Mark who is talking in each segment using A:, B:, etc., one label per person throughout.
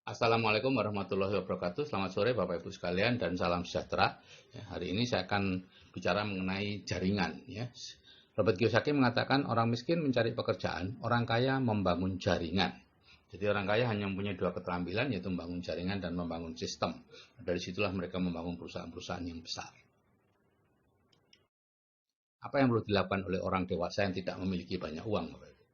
A: Assalamualaikum warahmatullahi wabarakatuh. Selamat sore Bapak Ibu sekalian dan salam sejahtera. Ya, hari ini saya akan bicara mengenai jaringan. Ya. Robert Kiyosaki mengatakan orang miskin mencari pekerjaan, orang kaya membangun jaringan. Jadi orang kaya hanya mempunyai dua keterampilan, yaitu membangun jaringan dan membangun sistem. Dari situlah mereka membangun perusahaan-perusahaan yang besar. Apa yang perlu dilakukan oleh orang dewasa yang tidak memiliki banyak uang, Bapak Ibu?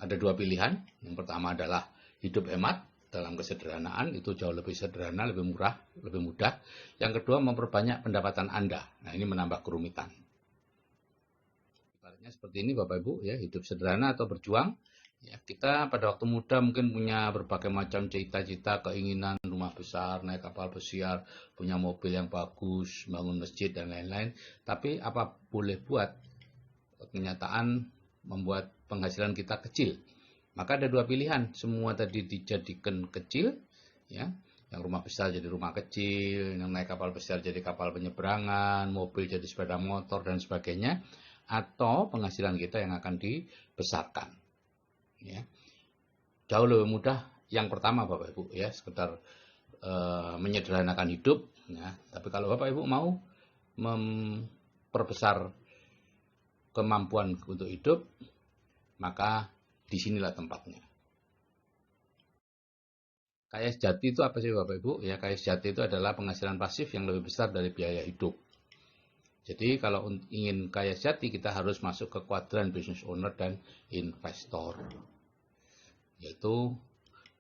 A: Ada dua pilihan. Yang pertama adalah hidup hemat dalam kesederhanaan, itu jauh lebih sederhana, lebih murah, lebih mudah. Yang kedua, memperbanyak pendapatan Anda. Nah, ini menambah kerumitan. Ibaratnya seperti ini Bapak Ibu, ya, hidup sederhana atau berjuang. Ya, kita pada waktu muda mungkin punya berbagai macam cita-cita, keinginan, rumah besar, naik kapal pesiar, punya mobil yang bagus, bangun masjid dan lain-lain. Tapi apa boleh buat, kenyataan membuat penghasilan kita kecil. Maka ada dua pilihan, semua tadi dijadikan kecil, ya, yang rumah besar jadi rumah kecil, yang naik kapal besar jadi kapal penyeberangan, mobil jadi sepeda motor dan sebagainya, atau penghasilan kita yang akan dibesarkan. Ya. Jauh lebih mudah yang pertama Bapak Ibu, ya, sekedar menyederhanakan hidup, ya. Tapi kalau Bapak Ibu mau memperbesar kemampuan untuk hidup, maka disinilah tempatnya. Kaya sejati itu apa sih Bapak Ibu? Ya, kaya sejati itu adalah penghasilan pasif yang lebih besar dari biaya hidup. Jadi kalau ingin kaya sejati kita harus masuk ke kuadran business owner dan investor. Yaitu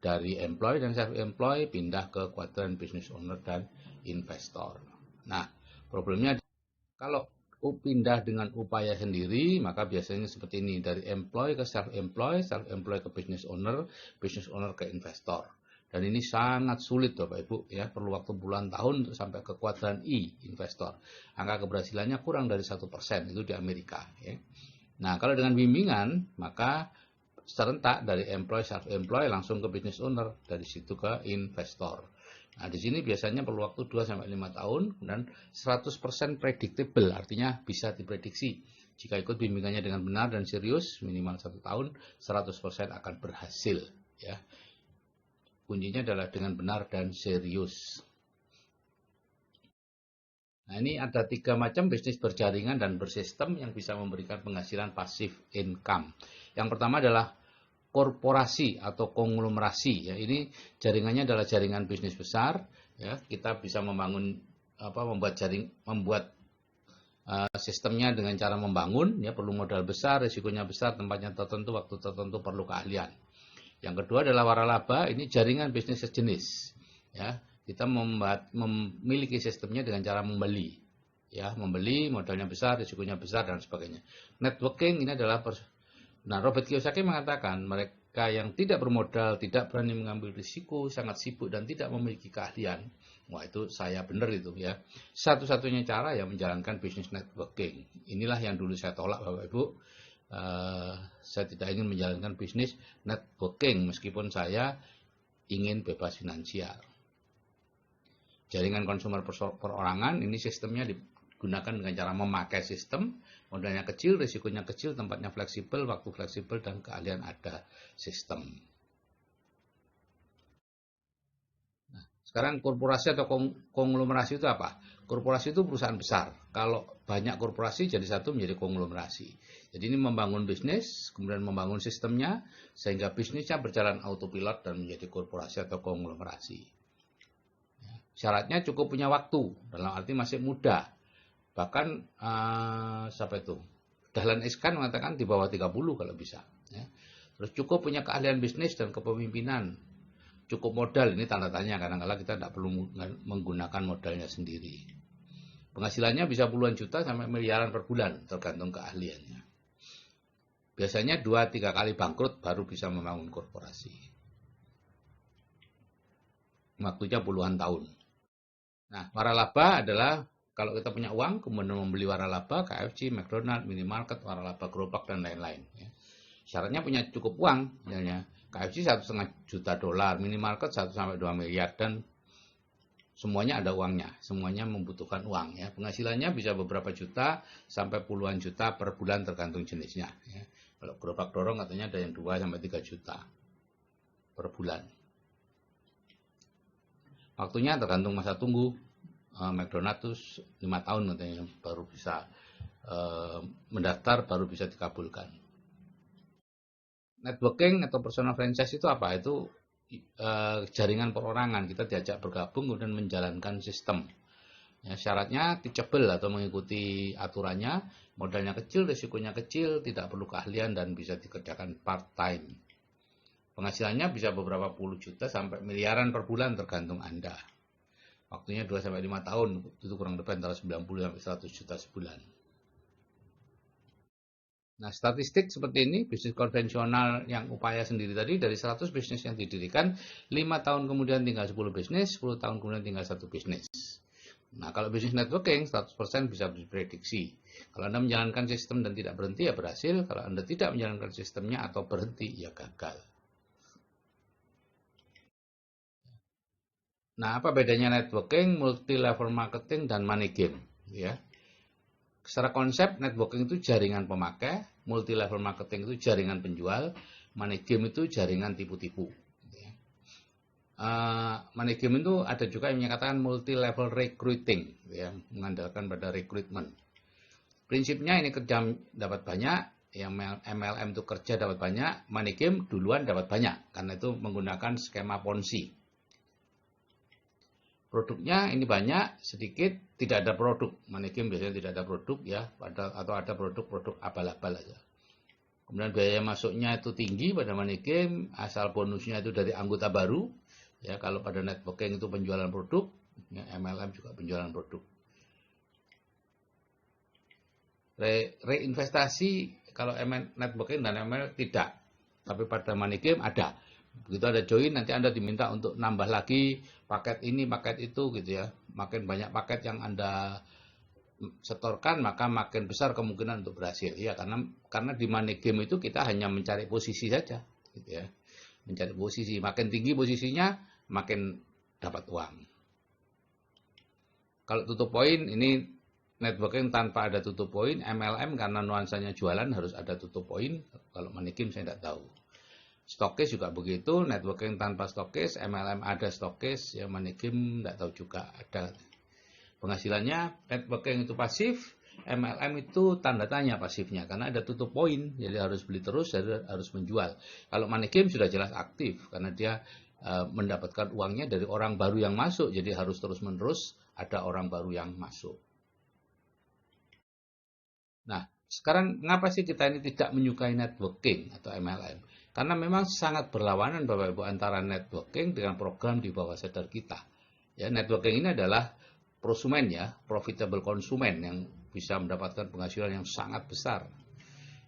A: dari employee dan self-employed pindah ke kuadran business owner dan investor. Nah, problemnya kalau pindah dengan upaya sendiri, maka biasanya seperti ini, dari employee ke self-employed, self-employed ke business owner ke investor. Dan ini sangat sulit Bapak Ibu, ya, perlu waktu puluhan tahun untuk sampai ke kuadran I, investor. Angka keberhasilannya kurang dari 1%, itu di Amerika, ya. Nah, kalau dengan bimbingan, maka serentak dari employee self-employed langsung ke business owner, dari situ ke investor. Nah, di sini biasanya perlu waktu 2-5 tahun dan 100% predictable, artinya bisa diprediksi. Jika ikut bimbingannya dengan benar dan serius, minimal 1 tahun, 100% akan berhasil, ya. Kuncinya adalah dengan benar dan serius. Nah, ini ada 3 macam bisnis berjaringan dan bersistem yang bisa memberikan penghasilan pasif income. Yang pertama adalah korporasi atau konglomerasi, ya. Ini jaringannya adalah jaringan bisnis besar, ya. Kita bisa membangun membuat sistemnya dengan cara membangun, ya, perlu modal besar, risikonya besar, tempatnya tertentu, waktu tertentu, perlu keahlian. Yang kedua adalah waralaba, ini jaringan bisnis sejenis, ya. Kita memiliki sistemnya dengan cara membeli, ya, membeli, modalnya besar, risikonya besar dan sebagainya. Networking ini adalah Nah, Robert Kiyosaki mengatakan mereka yang tidak bermodal, tidak berani mengambil risiko, sangat sibuk dan tidak memiliki keahlian. Wah, itu saya benar itu, ya. Satu-satunya cara ya menjalankan bisnis networking. Inilah yang dulu saya tolak Bapak Ibu. Saya tidak ingin menjalankan bisnis networking meskipun saya ingin bebas finansial. Jaringan konsumer perorangan ini sistemnya digunakan dengan cara memakai sistem, modalnya kecil, risikonya kecil, tempatnya fleksibel, waktu fleksibel, dan keahlian ada sistem. Nah, sekarang korporasi atau konglomerasi itu apa? Korporasi itu perusahaan besar. Kalau banyak korporasi jadi satu menjadi konglomerasi. Jadi ini membangun bisnis, kemudian membangun sistemnya, sehingga bisnisnya berjalan autopilot dan menjadi korporasi atau konglomerasi. Syaratnya cukup punya waktu, dalam arti masih muda. Bahkan siapa itu? Dahlan Iskan mengatakan di bawah 30 kalau bisa, ya. Terus cukup punya keahlian bisnis dan kepemimpinan. Cukup modal, ini tanda tanya, kadang-kadang kita tidak perlu menggunakan modalnya sendiri. Penghasilannya bisa puluhan juta sampai miliaran per bulan, tergantung keahliannya. Biasanya 2-3 kali bangkrut baru bisa membangun korporasi. Waktunya puluhan tahun. Nah, waralaba adalah kalau kita punya uang, kemudian membeli waralaba, KFC, McDonald, minimarket, waralaba gerobak, dan lain-lain, ya. Syaratnya punya cukup uang, misalnya KFC $1,5 juta, minimarket 1-2 miliar, dan semuanya ada uangnya, semuanya membutuhkan uang, ya. Penghasilannya bisa beberapa juta sampai puluhan juta per bulan tergantung jenisnya, ya. Kalau gerobak dorong katanya ada yang 2-3 juta per bulan. Waktunya tergantung masa tunggu. McDonald tuh 5 tahun katanya baru bisa mendaftar, baru bisa dikabulkan. Networking atau personal franchise itu apa? Itu jaringan perorangan. Kita diajak bergabung kemudian menjalankan sistem. Ya, syaratnya teachable atau mengikuti aturannya, modalnya kecil, risikonya kecil, tidak perlu keahlian dan bisa dikerjakan part-time. Penghasilannya bisa beberapa puluh juta sampai miliaran per bulan tergantung Anda. Waktunya 2-5 tahun, itu kurang lebih antara 90 sampai 100 juta sebulan. Nah, statistik seperti ini, bisnis konvensional yang upaya sendiri tadi, dari 100 bisnis yang didirikan, 5 tahun kemudian tinggal 10 bisnis, 10 tahun kemudian tinggal 1 bisnis. Nah, kalau bisnis networking, 100% bisa diprediksi. Kalau Anda menjalankan sistem dan tidak berhenti, ya berhasil. Kalau Anda tidak menjalankan sistemnya atau berhenti, ya gagal. Nah, apa bedanya networking, multi-level marketing, dan money game? Ya. Secara konsep, networking itu jaringan pemakai, multi-level marketing itu jaringan penjual, money game itu jaringan tipu-tipu. Ya. Money game itu ada juga yang menyatakan multi-level recruiting, ya, mengandalkan pada rekrutmen. Prinsipnya ini kerja dapat banyak, yang MLM itu kerja dapat banyak, money game duluan dapat banyak, karena itu menggunakan skema Ponzi. Produknya ini banyak, sedikit, tidak ada produk. Money game biasanya tidak ada produk ya, atau ada produk-produk abal-abal aja. Kemudian biaya masuknya itu tinggi pada money game, asal bonusnya itu dari anggota baru. Ya, kalau pada networking itu penjualan produk, ya, MLM juga penjualan produk. Reinvestasi kalau networking dan MLM tidak, tapi pada money game ada. Begitu ada join, nanti Anda diminta untuk nambah lagi paket ini, paket itu gitu ya. Makin banyak paket yang Anda setorkan, maka makin besar kemungkinan untuk berhasil. Ya, karena di money game itu kita hanya mencari posisi saja gitu ya. Mencari posisi, makin tinggi posisinya, makin dapat uang. Kalau tutup poin, ini networking tanpa ada tutup poin, MLM karena nuansanya jualan harus ada tutup poin. Kalau money game saya tidak tahu. Stokis juga begitu, networking tanpa stokis, MLM ada stokis, ya money game tidak tahu juga ada. Penghasilannya, networking itu pasif, MLM itu tanda tanya pasifnya, karena ada tutup poin, jadi harus beli terus, jadi harus menjual. Kalau money game sudah jelas aktif, karena dia mendapatkan uangnya dari orang baru yang masuk, jadi harus terus-menerus ada orang baru yang masuk. Nah, sekarang mengapa sih kita ini tidak menyukai networking atau MLM? Karena memang sangat berlawanan Bapak Ibu antara networking dengan program di bawah sadar kita. Ya, networking ini adalah prosumen ya, profitable konsumen yang bisa mendapatkan penghasilan yang sangat besar.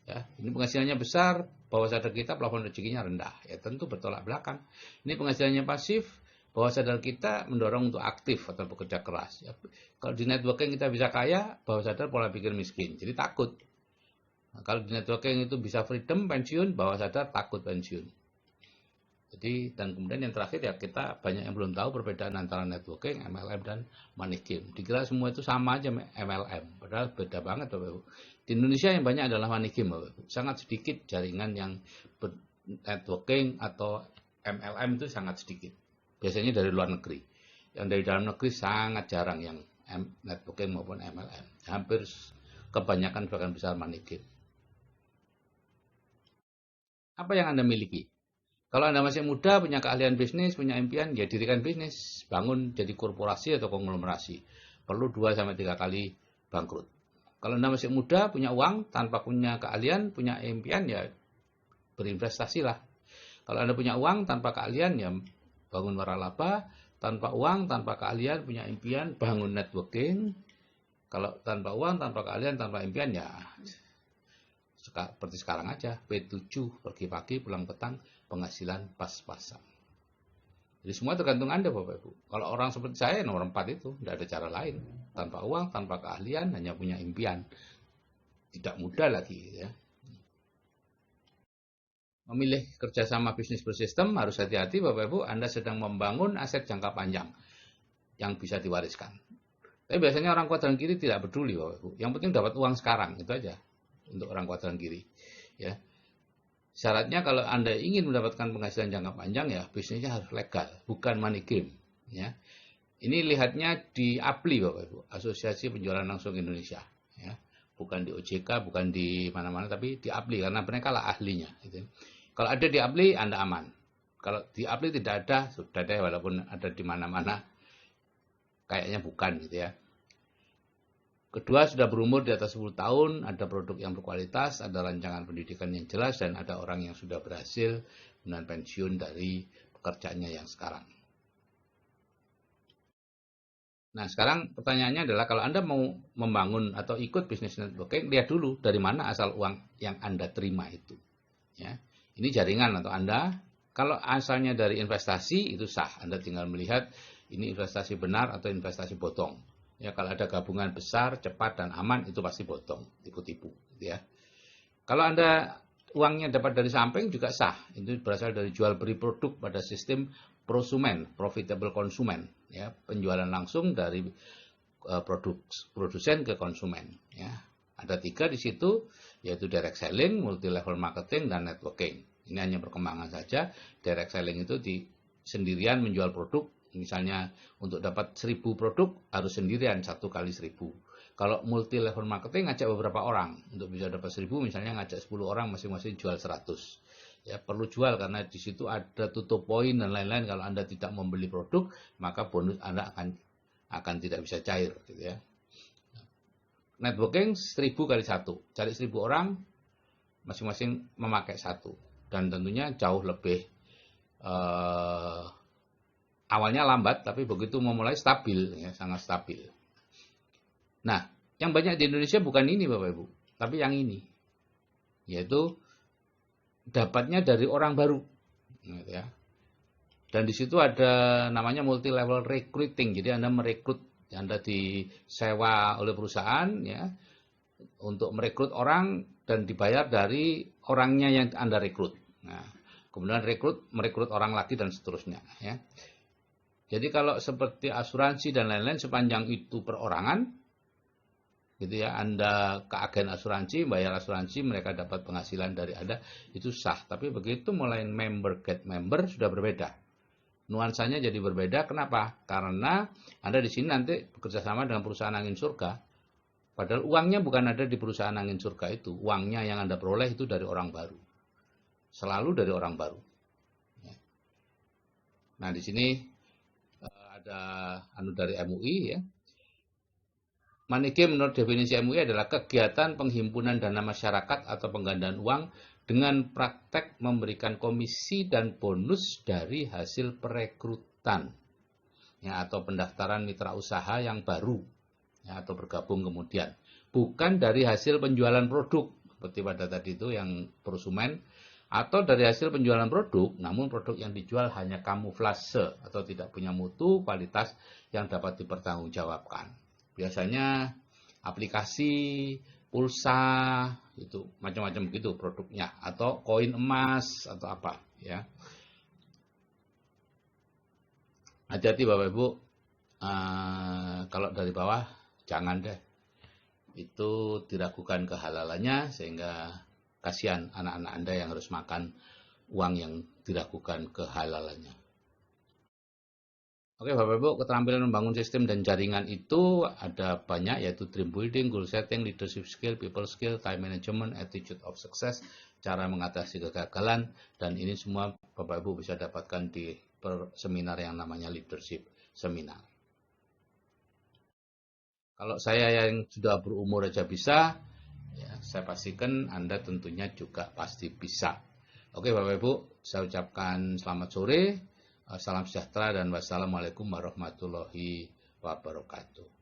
A: Ya, ini penghasilannya besar, bawah sadar kita plafon rezekinya rendah. Ya, tentu bertolak belakang. Ini penghasilannya pasif, bawah sadar kita mendorong untuk aktif atau bekerja keras. Ya, kalau di networking kita bisa kaya, bawah sadar pola pikir miskin. Jadi takut. Nah, kalau di networking itu bisa freedom pensiun, bawah sadar takut pensiun. Jadi dan kemudian yang terakhir ya kita banyak yang belum tahu perbedaan antara networking, MLM dan money game. Dikira semua itu sama aja MLM, padahal beda banget Bapak Ibu. Di Indonesia yang banyak adalah money game Bapak Ibu. Sangat sedikit jaringan yang networking atau MLM itu sangat sedikit. Biasanya dari luar negeri. Yang dari dalam negeri sangat jarang yang networking maupun MLM. Hampir kebanyakan bahkan besar money game. Apa yang Anda miliki? Kalau Anda masih muda, punya keahlian bisnis, punya impian, ya dirikan bisnis. Bangun jadi korporasi atau konglomerasi. Perlu 2-3 kali bangkrut. Kalau Anda masih muda, punya uang, tanpa punya keahlian, punya impian, ya berinvestasilah. Kalau Anda punya uang, tanpa keahlian, ya bangun waralaba. Tanpa uang, tanpa keahlian, punya impian, bangun networking. Kalau tanpa uang, tanpa keahlian, tanpa impian, ya seperti sekarang aja, P7, pergi pagi, pulang petang, penghasilan pas-pasan. Jadi semua tergantung Anda Bapak Ibu. Kalau orang seperti saya nomor 4 itu, tidak ada cara lain. Tanpa uang, tanpa keahlian, hanya punya impian. Tidak mudah lagi ya. Memilih kerjasama bisnis bersistem harus hati-hati Bapak Ibu, Anda sedang membangun aset jangka panjang yang bisa diwariskan. Tapi biasanya orang kuadran kiri tidak peduli Bapak Ibu. Yang penting dapat uang sekarang, itu aja. Untuk orang kuadran kiri ya, syaratnya kalau Anda ingin mendapatkan penghasilan jangka panjang ya bisnisnya harus legal, bukan money game Ya. Ini lihatnya di APLI Bapak Ibu, Asosiasi Penjualan Langsung Indonesia. Ya. Bukan di OJK, bukan di mana-mana, tapi di APLI karena mereka lah ahlinya. Gitu. Kalau ada di APLI, Anda aman. Kalau di APLI tidak ada, sudah deh walaupun ada di mana-mana, kayaknya bukan gitu ya. Kedua, sudah berumur di atas 10 tahun, ada produk yang berkualitas, ada rancangan pendidikan yang jelas, dan ada orang yang sudah berhasil dengan pensiun dari pekerjaannya yang sekarang. Nah, sekarang pertanyaannya adalah kalau Anda mau membangun atau ikut bisnis networking, lihat dulu dari mana asal uang yang Anda terima itu. Ya. Ini jaringan atau Anda, kalau asalnya dari investasi itu sah, Anda tinggal melihat ini investasi benar atau investasi bodong. Ya, kalau ada gabungan besar, cepat dan aman itu pasti bodong, tipu-tipu, gitu ya. Kalau Anda uangnya dapat dari samping juga sah, itu berasal dari jual beli produk pada sistem prosumen, profitable consumer, ya, penjualan langsung dari produsen ke konsumen. Ya. Ada 3 di situ, yaitu direct selling, multi level marketing, dan networking. Ini hanya perkembangan saja. Direct selling itu di sendirian menjual produk, misalnya untuk dapat 1000 produk harus sendirian 1 kali 1000. Kalau multi level marketing ngajak beberapa orang untuk bisa dapat 1000, misalnya ngajak 10 orang masing-masing jual 100. Ya, perlu jual karena di situ ada tutup poin dan lain-lain. Kalau Anda tidak membeli produk, maka bonus Anda akan tidak bisa cair gitu ya. Networking 1000 kali 1. Cari 1000 orang, masing-masing memakai 1. Dan tentunya jauh lebih awalnya lambat, tapi begitu memulai stabil, ya, sangat stabil. Nah, yang banyak di Indonesia bukan ini Bapak Ibu, tapi yang ini. Yaitu dapatnya dari orang baru. Gitu ya. Dan di situ ada namanya multi level recruiting. Jadi Anda merekrut, Anda disewa oleh perusahaan ya untuk merekrut orang dan dibayar dari orangnya yang Anda rekrut. Nah, kemudian merekrut orang lagi dan seterusnya ya. Jadi kalau seperti asuransi dan lain-lain sepanjang itu perorangan gitu ya, Anda ke agen asuransi, bayar asuransi, mereka dapat penghasilan dari Anda, itu sah. Tapi begitu mulai member get member sudah berbeda. Nuansanya jadi berbeda. Kenapa? Karena Anda di sini nanti bekerja sama dengan perusahaan angin surga. Padahal uangnya bukan ada di perusahaan angin surga itu. Uangnya yang Anda peroleh itu dari orang baru. Selalu dari orang baru. Nah, di sini ada dari MUI ya. Money game menurut definisi MUI adalah kegiatan penghimpunan dana masyarakat atau penggandaan uang dengan praktek memberikan komisi dan bonus dari hasil perekrutan ya, atau pendaftaran mitra usaha yang baru ya, atau bergabung kemudian. Bukan dari hasil penjualan produk seperti pada tadi itu yang prosumen, atau dari hasil penjualan produk namun produk yang dijual hanya kamuflase atau tidak punya mutu kualitas yang dapat dipertanggungjawabkan. Biasanya aplikasi, pulsa, itu macam-macam begitu produknya, atau koin emas atau apa ya. Hati-hati Bapak Ibu, kalau dari bawah jangan deh. Itu diragukan kehalalannya sehingga kasihan anak-anak Anda yang harus makan uang yang diragukan kehalalannya. Oke Bapak Ibu, keterampilan membangun sistem dan jaringan itu ada banyak, yaitu dream building, goal setting, leadership skill, people skill, time management, attitude of success, cara mengatasi kegagalan, dan ini semua Bapak Ibu bisa dapatkan di seminar yang namanya leadership seminar. Kalau saya yang sudah berumur aja bisa, ya, saya pastikan Anda tentunya juga pasti bisa. Oke Bapak Ibu, saya ucapkan selamat sore. Salam sejahtera dan wassalamualaikum warahmatullahi wabarakatuh.